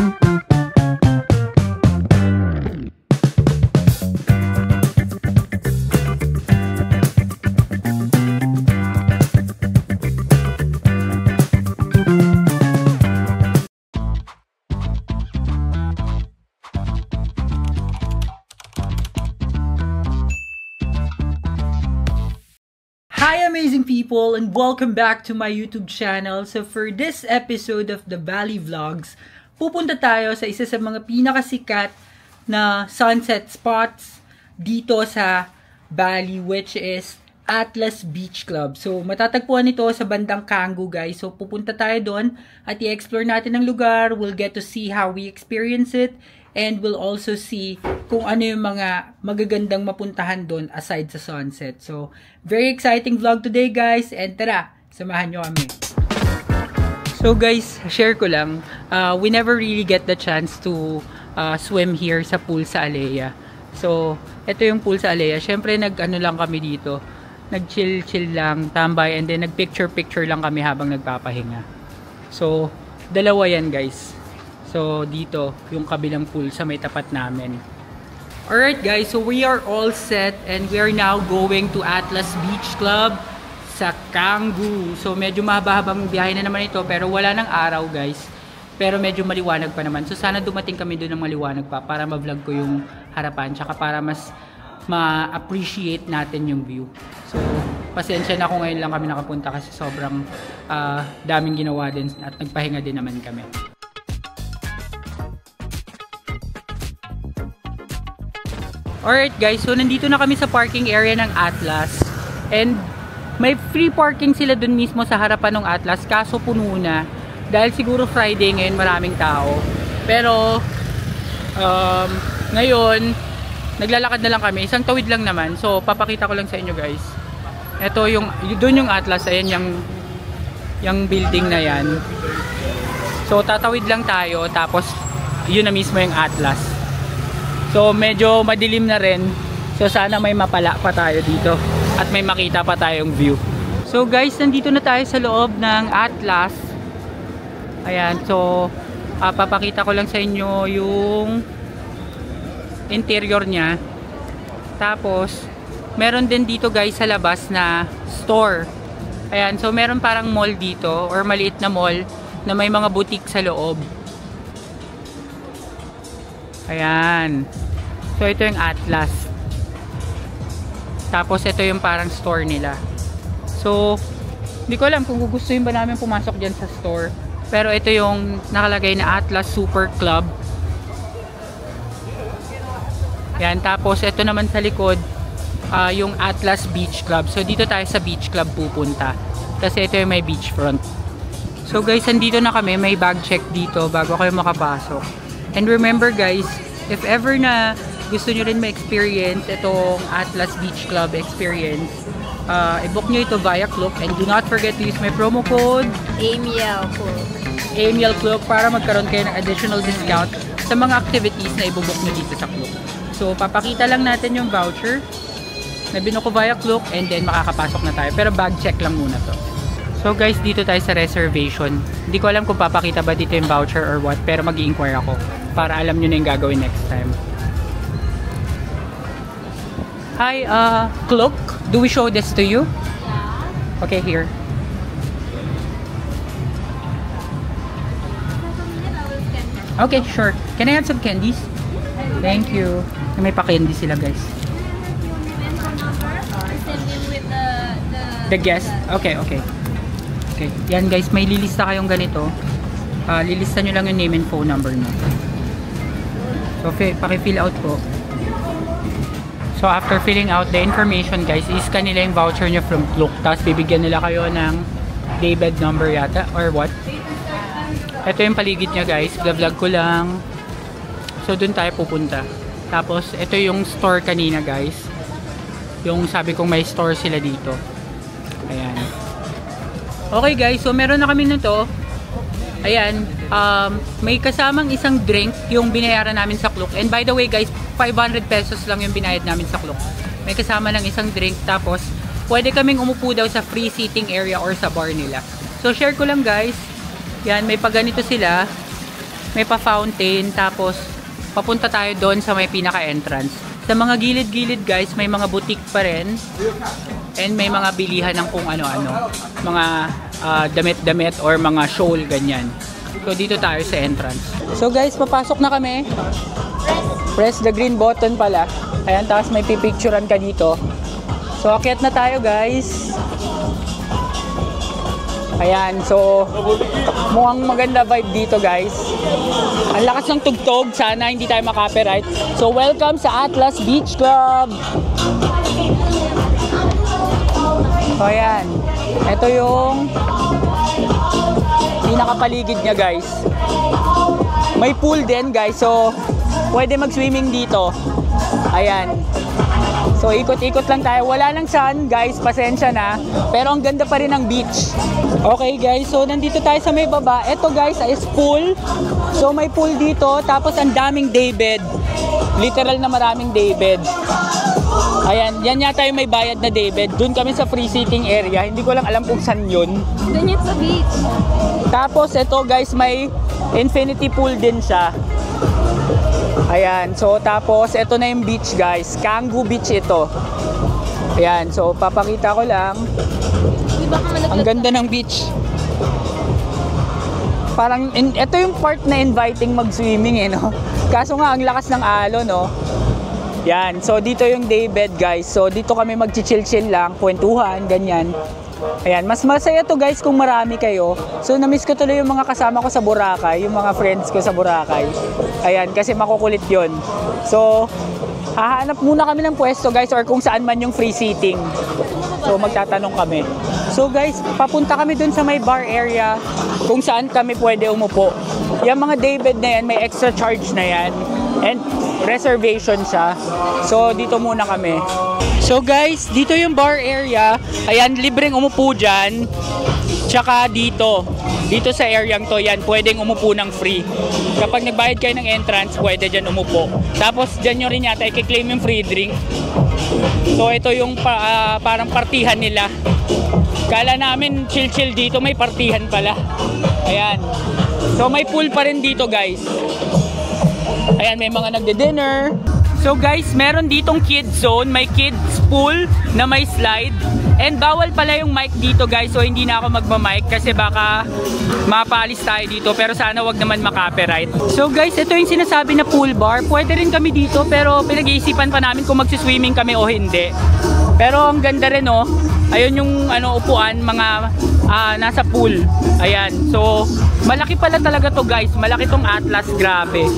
Hi amazing people and welcome back to my YouTube channel. So for this episode of the Valley Vlogs, pupunta tayo sa isa sa mga pinakasikat na sunset spots dito sa Bali, which is Atlas Beach Club. So matatagpuan ito sa bandang Canggu, guys. So pupunta tayo doon at i-explore natin ang lugar. We'll get to see how we experience it. And we'll also see kung ano yung mga magagandang mapuntahan doon aside sa sunset. So, very exciting vlog today, guys. And tara, samahan nyo kami. So guys, share ko lang. We never really get the chance to swim here sa pool sa Alea. So, ito yung pool sa Alea. Syempre, nag-ano lang kami dito. Nag-chill-chill lang, tambay. And then, nag-picture-picture lang kami habang nagpapahinga. So, dalawa yan, guys. So, dito, yung kabilang pool sa may tapat namin. Alright guys, so we are all set and we are now going to Atlas Beach Club sa Canggu. So, medyo mahaba-habang biyahe na naman ito pero wala ng araw guys. Pero medyo maliwanag pa naman. So, sana dumating kami doon ng maliwanag pa para ma-vlog ko yung harapan. Tsaka para mas ma-appreciate natin yung view. So, pasensya na kung ngayon lang kami nakapunta kasi sobrang daming ginawa din at nagpahinga din naman kami. Alright guys, so nandito na kami sa parking area ng Atlas. And may free parking sila dun mismo sa harapan ng Atlas. Kaso puno na. Dahil siguro Friday ngayon maraming tao. Pero ngayon naglalakad na lang kami. Isang tawid lang naman. So papakita ko lang sa inyo guys. Ito yung, dun yung Atlas. Ayan yung building na yan. So tatawid lang tayo. Tapos yun na mismo yung Atlas. So medyo madilim na rin. So sana may mapala pa tayo dito at may makita pa tayong view. So guys, nandito na tayo sa loob ng Atlas. Ayan, so papakita ko lang sa inyo yung interior niya. Tapos meron din dito guys sa labas na store. Ayan, so meron parang mall dito or maliit na mall na may mga boutique sa loob. Ayan. So, ito yung Atlas. Tapos, ito yung parang store nila. So, hindi ko alam kung gugustuhin ba namin pumasok dyan sa store. Pero, ito yung nakalagay na Atlas Super Club. Ayan. Tapos, ito naman sa likod, yung Atlas Beach Club. So, dito tayo sa Beach Club pupunta. Kasi, ito yung may beachfront. So, guys, andito na kami. May bag check dito bago kayo makapasok. And remember guys, if ever na gusto nyo rin ma-experience itong Atlas Beach Club experience, i-book nyo ito via Klook and do not forget to use my promo code AMIEL para magkaroon kayo ng additional discount sa mga activities na i-book nyo dito sa Klook. So papakita lang natin yung voucher na binuko via Klook and then makakapasok na tayo. Pero bag check lang muna to. So guys, dito tayo sa reservation. Hindi ko alam kung papakita ba dito yung voucher or what, pero mag-i-inquire ako para alam nyo na yung gagawin next time. Hi, Klook, do we show this to you? Yeah. Okay, here. Okay, sure. Can I have some candies? Thank you. May pa-candy sila guys. The guest? Okay, okay. Okay, yan guys, may lilista kayong ganito. Lilista nyo lang yung name and phone number nyo. So, paki-fill out po. So, after filling out the information guys, i-scan nila yung voucher nyo from Klook. Tapos, bibigyan nila kayo ng daybed number yata, or what? Ito yung paligid nyo guys, vlog ko lang. So, dun tayo pupunta. Tapos, ito yung store kanina guys. Yung sabi kong may store sila dito. Ayan. Okay guys, so meron na kami nito. Ayan, may kasamang isang drink yung binayaran namin sa Klook. And by the way guys, 500 pesos lang yung binayad namin sa Klook. May kasama ng isang drink, tapos pwede kaming umupo daw sa free seating area or sa bar nila. So share ko lang guys. Yan, may paganito sila. may pa-fountain, tapos papunta tayo doon sa may pinaka-entrance. Sa mga gilid-gilid guys, may mga boutique pa rin. And may mga bilihan ng kung ano-ano. Mga damit-damit or mga shawl, ganyan. So dito tayo sa entrance. So guys, papasok na kami. Press the green button pala. Ayan, tapos may pipicturean ka dito. So akyat na tayo guys. Ayan, so mukhang maganda vibe dito guys. Ang lakas ng tugtog, sana hindi tayo makapiright. So welcome sa Atlas Beach Club. So ayan, ito yung pinakapaligid niya guys. May pool din guys, so pwede mag-swimming dito. Ayan. So ikot-ikot lang tayo. Wala nang sun guys, pasensya na. Pero ang ganda pa rin ng beach. Okay guys, so nandito tayo sa may baba. Ito guys is pool. So may pool dito, tapos ang daming daybed. Literal na maraming daybed. Ayan, yan yata yung may bayad na daybed. Doon kami sa free seating area. Hindi ko lang alam kung saan yun. Doon yun sa beach. Tapos ito guys, may infinity pool din siya. Ayan, so tapos ito na yung beach guys. Canggu Beach ito. Ayan, so papakita ko lang. Ang ganda ng beach. Parang, ito yung part na inviting mag-swimming eh, no? Kaso nga, ang lakas ng alon, no? Yan, so dito yung daybed guys. So dito kami mag-chill-chill lang, kwentuhan, ganyan. Ayan, mas masaya to guys kung marami kayo. So na-miss ko tuloy yung mga kasama ko sa Boracay, yung mga friends ko sa Boracay. Ayan, kasi makukulit yun. So, hahanap muna kami ng pwesto guys or kung saan man yung free seating. So magtatanong kami. So guys, papunta kami dun sa may bar area kung saan kami pwede umupo. Yung mga daybed na yan, may extra charge na yan. And reservation siya. So dito muna kami. So guys, dito yung bar area. Ayan, libreng umupo dyan. Tsaka dito. Dito sa areang to, yan, pwedeng umupo ng free. Kapag nagbayad kayo ng entrance, pwede dyan umupo. Tapos dyan nyo rin yata i-claim yung free drink. So ito yung parang partihan nila. Kala namin chill-chill dito, may partihan pala. Ayan. So may pool pa rin dito guys. Ayan, may mga nagde-dinner. So guys, meron ditong kids zone, may kids pool na may slide. And bawal pala yung mic dito guys, so hindi na ako magma-mic kasi baka mapalis tayo dito. Pero sana wag naman makapiright. So guys, ito yung sinasabi na pool bar. Pwede rin kami dito pero pinag-iisipan pa namin kung magsiswimming kami o hindi. Pero ang ganda rin oh. Ayun yung upuan, mga nasa pool. Ayan, so malaki pala talaga to guys. Malaki tong Atlas, grabe.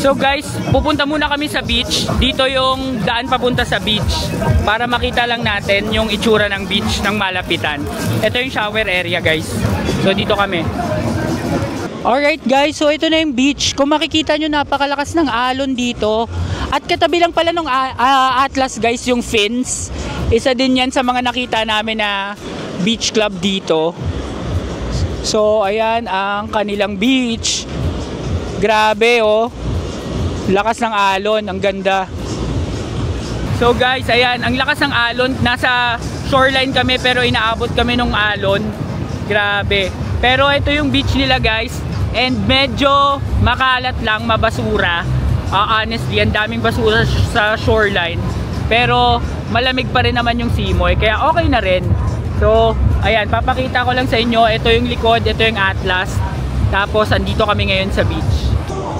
So guys, pupunta muna kami sa beach. Dito yung daan papunta sa beach para makita lang natin yung itsura ng beach ng malapitan. Ito yung shower area guys. So dito kami. Alright guys, so ito na yung beach. Kung makikita nyo, napakalakas ng alon dito. At katabi lang pala ng Atlas guys yung fins. Isa din yan sa mga nakita namin na beach club dito. So ayan ang kanilang beach. Grabe oh. Lakas ng alon, ang ganda. So guys, ayan, ang lakas ng alon. Nasa shoreline kami pero inaabot kami ng alon. Grabe. Pero ito yung beach nila guys. And medyo makalat lang, mabasura. Honestly, ang daming basura sa shoreline. Pero malamig pa rin naman yung simoy, kaya okay na rin. So, ayan, papakita ko lang sa inyo. Ito yung likod, ito yung Atlas. Tapos, andito kami ngayon sa beach.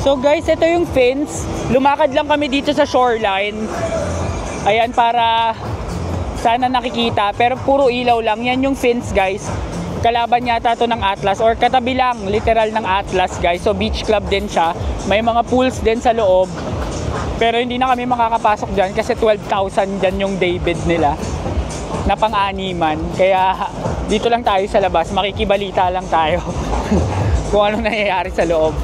So guys, ito yung fence. Lumakad lang kami dito sa shoreline. Ayan, para sana nakikita. Pero puro ilaw lang. Yan yung fence guys. Kalaban yata to ng Atlas or katabi lang, literal ng Atlas guys. So beach club din siya. May mga pools din sa loob. Pero hindi na kami makakapasok dyan kasi 12,000 dyan yung daybed nila na pang-animan. Kaya dito lang tayo sa labas. Makikibalita lang tayo kung ano nangyayari sa loob.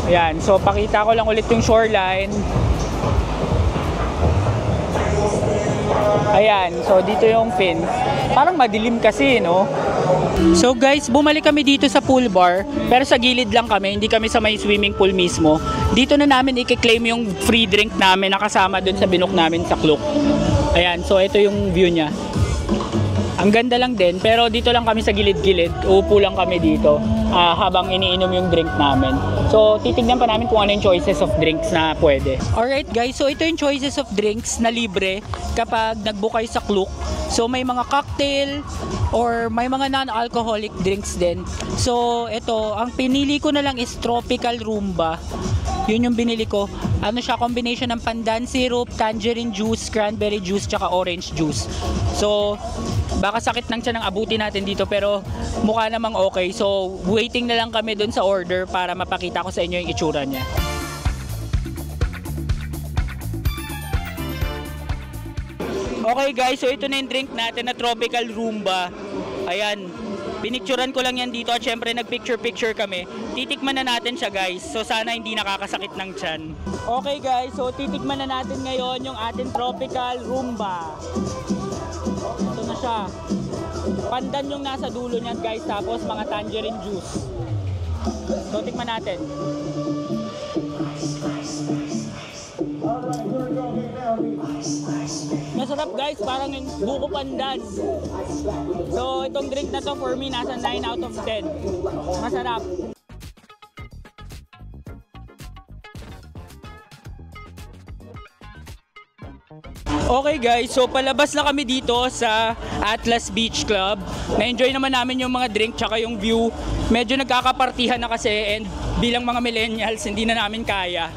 Ayan, so pakita ko lang ulit yung shoreline. Ayan, so dito yung fence. Parang madilim kasi, no? So guys, bumalik kami dito sa pool bar. Pero sa gilid lang kami, hindi kami sa may swimming pool mismo. Dito na namin i-claim yung free drink namin na kasama dun sa binook namin sa Klook. Ayan, so ito yung view niya. Ang ganda lang din, pero dito lang kami sa gilid-gilid. Uupo lang kami dito habang iniinom yung drink namin. So, titignan pa namin kung ano yung choices of drinks na pwede. Alright guys, so ito yung choices of drinks na libre kapag nag-book kayo sa Klook. So, may mga cocktail or may mga non-alcoholic drinks din. So, ito, ang pinili ko na lang is Tropical Roomba. Yun yung binili ko. Ano siya, combination ng pandan syrup, tangerine juice, cranberry juice, tsaka orange juice. So, baka sakit ng tiyan ang abuti natin dito, pero mukha namang okay. So, waiting na lang kami dun sa order para mapakita ko sa inyo yung itsura niya. Okay guys, so ito na yung drink natin na Tropical Roomba. Ayan. Pinicturean ko lang yan dito at syempre nagpicture-picture kami. Titikman na natin siya guys. So sana hindi nakakasakit ng tiyan. Okay guys, so titikman na natin ngayon yung ating Tropical Roomba. Ito na siya. Pandan yung nasa dulo niyan guys, tapos mga tangerine juice. So tikman natin. Masarap guys, parang yung buko pandan. So itong drink na to for me nasa 9 out of 10. Masarap. Okay guys, so palabas na kami dito sa Atlas Beach Club. Na-enjoy naman namin yung mga drink tsaka yung view. Medyo nagkakapartihan na kasi and bilang mga millennials hindi na namin kaya.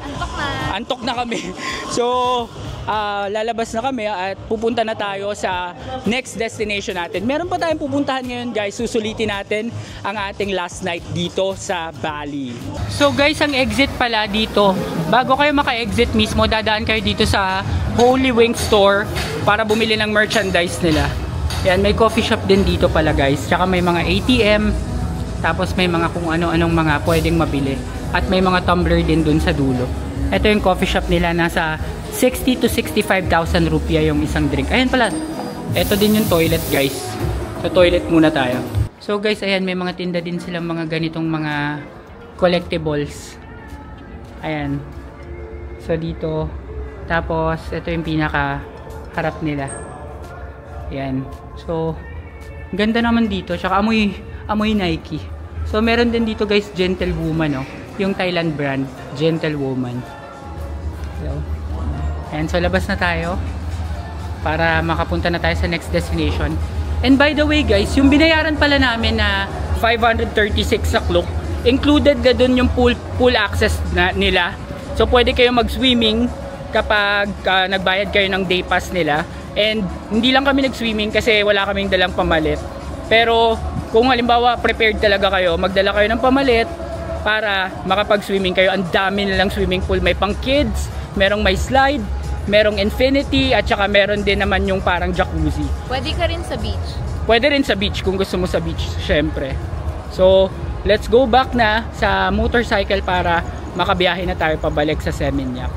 Antok na kami. So lalabas na kami at pupunta na tayo sa next destination natin. Meron pa tayong pupuntahan ngayon guys. Susulitin natin ang ating last night dito sa Bali. So guys, ang exit pala dito, bago kayo maka-exit mismo, dadaan kayo dito sa Holy Wing Store para bumili ng merchandise nila. Yan, may coffee shop din dito pala guys. Tsaka may mga ATM, tapos may mga kung ano-anong mga pwedeng mabili. At may mga tumbler din dun sa dulo. Ito yung coffee shop nila, nasa 60 to 65,000 rupiah yung isang drink. Ayan pala, ito din yung toilet guys. So toilet muna tayo. So guys, ayan, may mga tinda din silang mga ganitong mga collectibles. Ayan. So dito, tapos ito yung pinaka harap nila. Ayan. So ganda naman dito, tsaka amoy Nike. So meron din dito guys, Gentlewoman, no? Yung Thailand brand, Gentlewoman. So, and so labas na tayo para makapunta na tayo sa next destination. And by the way guys, yung binayaran pala namin na 536 sa Klook, included na dun yung pool access na nila. So pwede kayo mag-swimming kapag nagbayad kayo ng day pass nila. And hindi lang kami nag-swimming kasi wala kaming dalang pamalit. Pero kung halimbawa prepared talaga kayo, magdala kayo ng pamalit para makapag-swimming kayo. Ang dami nilang swimming pool. May pang kids, merong may slide, merong infinity, at saka meron din naman yung parang jacuzzi. Pwede ka rin sa beach. Pwede rin sa beach kung gusto mo sa beach, syempre. So, let's go back na sa motorcycle para makabiyahe na tayo pabalik sa Seminyak.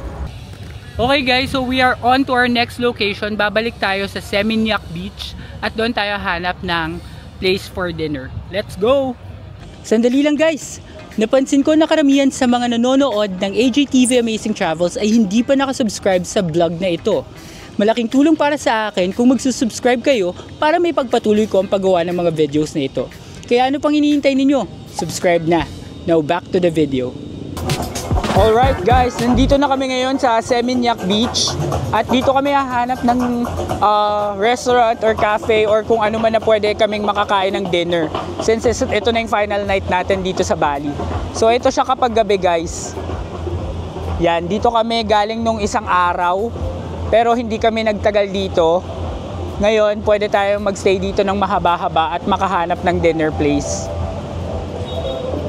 Okay guys, so we are on to our next location. Babalik tayo sa Seminyak Beach at doon tayo hanap ng place for dinner. Let's go! Sandali lang guys! Napansin ko na karamihan sa mga nanonood ng AJTV Amazing Travels ay hindi pa nakasubscribe sa vlog na ito. Malaking tulong para sa akin kung magsusubscribe kayo para may pagpatuloy ko ang paggawa ng mga videos na ito. Kaya ano pang hinihintay ninyo? Subscribe na! Now back to the video. Alright guys, nandito na kami ngayon sa Seminyak Beach at dito kami hahanap ng restaurant or cafe or kung ano man na pwede kaming makakain ng dinner since ito na yung final night natin dito sa Bali. So ito siya kapag gabi guys. Yan, dito kami galing nung isang araw pero hindi kami nagtagal dito. Ngayon pwede tayong magstay dito ng mahaba-haba at makahanap ng dinner place.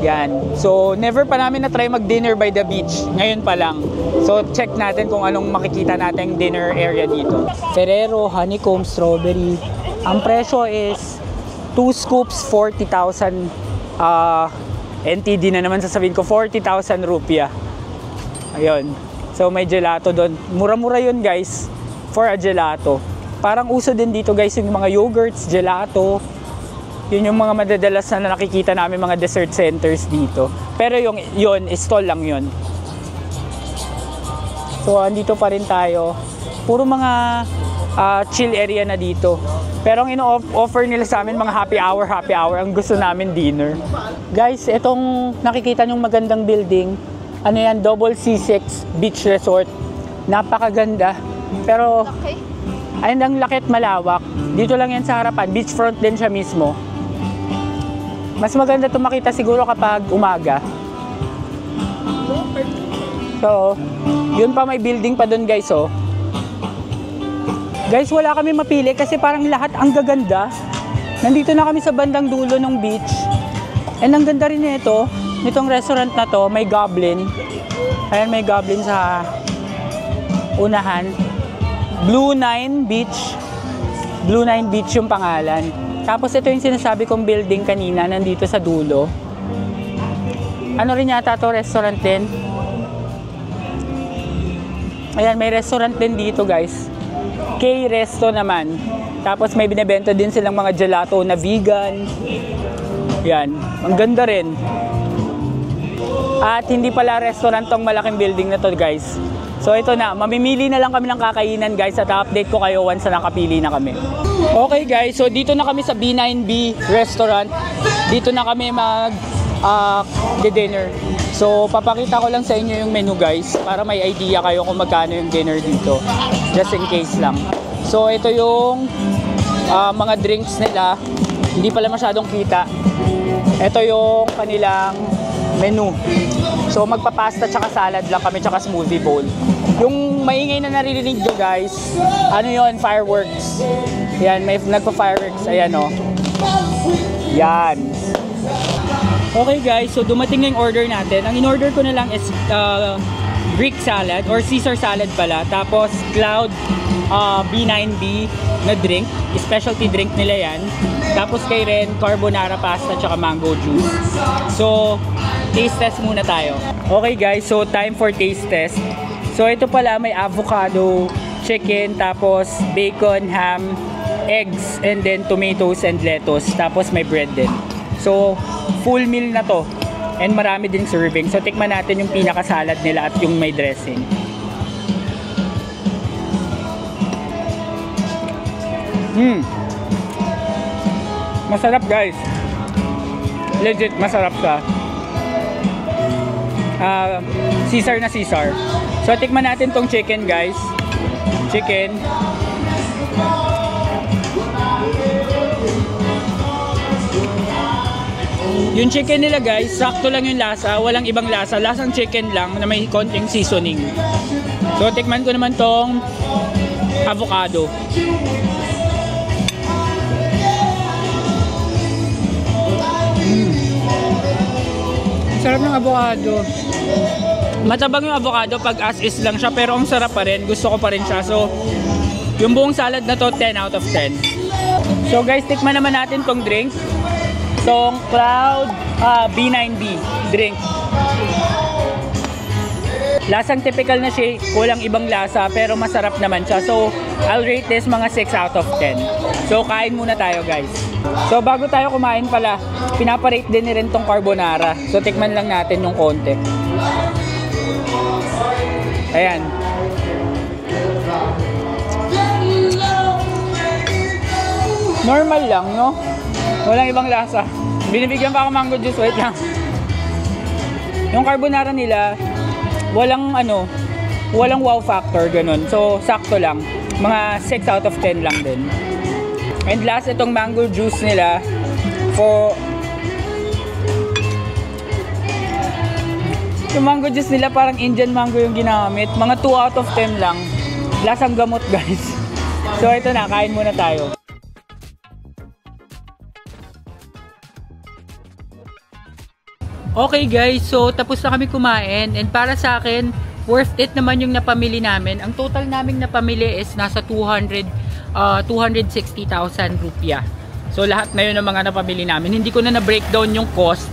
Yan. So, never pa namin na-try mag-dinner by the beach. Ngayon pa lang. So, check natin kung anong makikita natin dinner area dito. Ferrero, honeycomb, strawberry. Ang presyo is 2 scoops, 40,000 NTD na naman sasabihin ko, 40,000 rupiah. Ayun. So, may gelato doon. Mura-mura yun guys for a gelato. Parang uso din dito guys yung mga yogurts, gelato. Yun yung mga madadalas na nakikita namin mga dessert centers dito. Pero yun, stall lang yun. So, andito pa rin tayo. Puro mga chill area na dito. Pero ang ino-offer nila sa amin mga happy hour. Ang gusto namin dinner. Guys, itong nakikita nyong magandang building, ano yan, Double C6 Beach Resort. Napakaganda. Pero, ayun ang laki at malawak. Dito lang yan sa harapan. Beachfront din siya mismo. Mas maganda ito makita siguro kapag umaga. So, yun pa, may building pa dun guys, oh. Guys, wala kami mapili kasi parang lahat ang gaganda. Nandito na kami sa bandang dulo ng beach. And ang ganda rin nito, nitong restaurant na to, may goblin. Ayan, may goblin sa unahan. Blue Nine Beach. Blue Nine Beach yung pangalan. Tapos ito yung sinasabi kong building kanina, nandito sa dulo. Ano rin yata to, restaurant din. Ayan, may restaurant din dito guys. K-Resto naman. Tapos may binebenta din silang mga gelato na vegan. Yan, ang ganda rin. At hindi pala restaurant tong malaking building na to guys. So ito na, mamimili na lang kami ng kakainan guys at update ko kayo once na nakapili na kami. Okay guys, so dito na kami sa B9B restaurant. Dito na kami dinner. So papakita ko lang sa inyo yung menu guys para may idea kayo kung magkano yung dinner dito. Just in case lang. So ito yung mga drinks nila. Hindi pala masyadong kita. Ito yung kanilang menu. So magpapasta tsaka salad lang kami tsaka smoothie bowl. Yung maingay na naririnig nyo guys, ano yun, fireworks. Yan, may nagpa-fireworks. Ayan o. Yan. Okay guys, so dumating na yung order natin. Ang in-order ko na lang is Greek salad or Caesar salad pala. Tapos Cloud B9B na drink. Specialty drink nila yan. Tapos kay Ren, carbonara pasta tsaka mango juice. So, taste test muna tayo. Okay guys, so time for taste test. So ito pala may avocado, chicken, tapos bacon, ham, eggs, and then tomatoes and lettuce. Tapos may bread din. So, full meal na to. And marami din serving. So tikman natin yung pinaka-salad nila at yung may dressing. Masarap guys. Legit masarap siya. Caesar na Caesar. So tikman natin tong chicken guys. Chicken. Yung chicken nila guys, sakto lang yung lasa, walang ibang lasa, lasang chicken lang na may konting seasoning. So tikman ko naman tong avocado. Sarap ng avocado. Matabang yung avocado pag as is lang siya, pero ang sarap pa rin, gusto ko pa rin siya. So yung buong salad na to, 10 out of 10. So guys, tikman naman natin tong drink. Itong Cloud B9B drink. Lasang typical na shake, walang ibang lasa pero masarap naman siya. So I'll rate this mga 6 out of 10. So kain muna tayo guys. So bago tayo kumain pala, pinaparate din ni rin tong carbonara. So tikman lang natin yung konti. Ayan. Normal lang, no? Walang ibang lasa. Binibigyan pa ako mango juice, wait lang. Yung carbonara nila, walang wow factor, ganun. So, sakto lang. Mga 6 out of 10 lang din. And last, itong mango juice nila, yung mango juice nila, parang Indian mango yung ginamit. Mga 2 out of 10 lang. Lasang gamot, guys. So, ito na, kain muna tayo. Okay guys, so tapos na kami kumain and para sa akin, worth it naman yung napamili namin. Ang total naming napamili is nasa 260,000 rupiah. So lahat na yun ang mga napamili namin. Hindi ko na na-breakdown yung cost,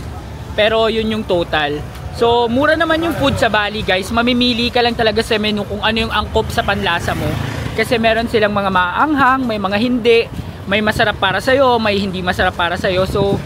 pero yun yung total. So mura naman yung food sa Bali guys. Mamimili ka lang talaga sa menu kung ano yung angkop sa panlasa mo. Kasi meron silang mga maanghang, may mga hindi, may masarap para sa'yo, may hindi masarap para sa'yo. So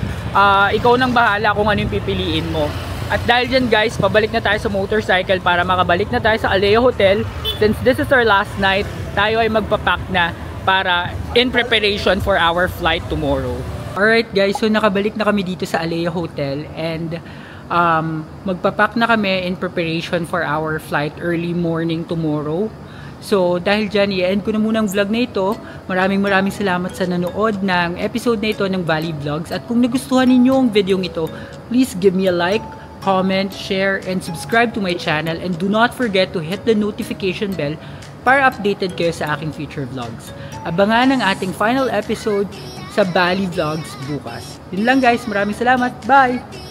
ikaw nang bahala kung ano yung pipiliin mo. At dahil dyan guys, pabalik na tayo sa motorcycle para makabalik na tayo sa Aleo Hotel. Since this is our last night, tayo ay magpapack na para in preparation for our flight tomorrow. Alright guys, so nakabalik na kami dito sa Alea Hotel and magpapack na kami in preparation for our flight early morning tomorrow. So dahil dyan, i-end ko na muna ang vlog na ito. Maraming salamat sa nanood ng episode na ito ng Valley Vlogs. At kung nagustuhan ninyo ang video ito, please give me a like, comment, share, and subscribe to my channel. And do not forget to hit the notification bell para updated kayo sa aking future vlogs. Abangan ang ating final episode sa Valley Vlogs bukas. Yun lang guys, maraming salamat. Bye!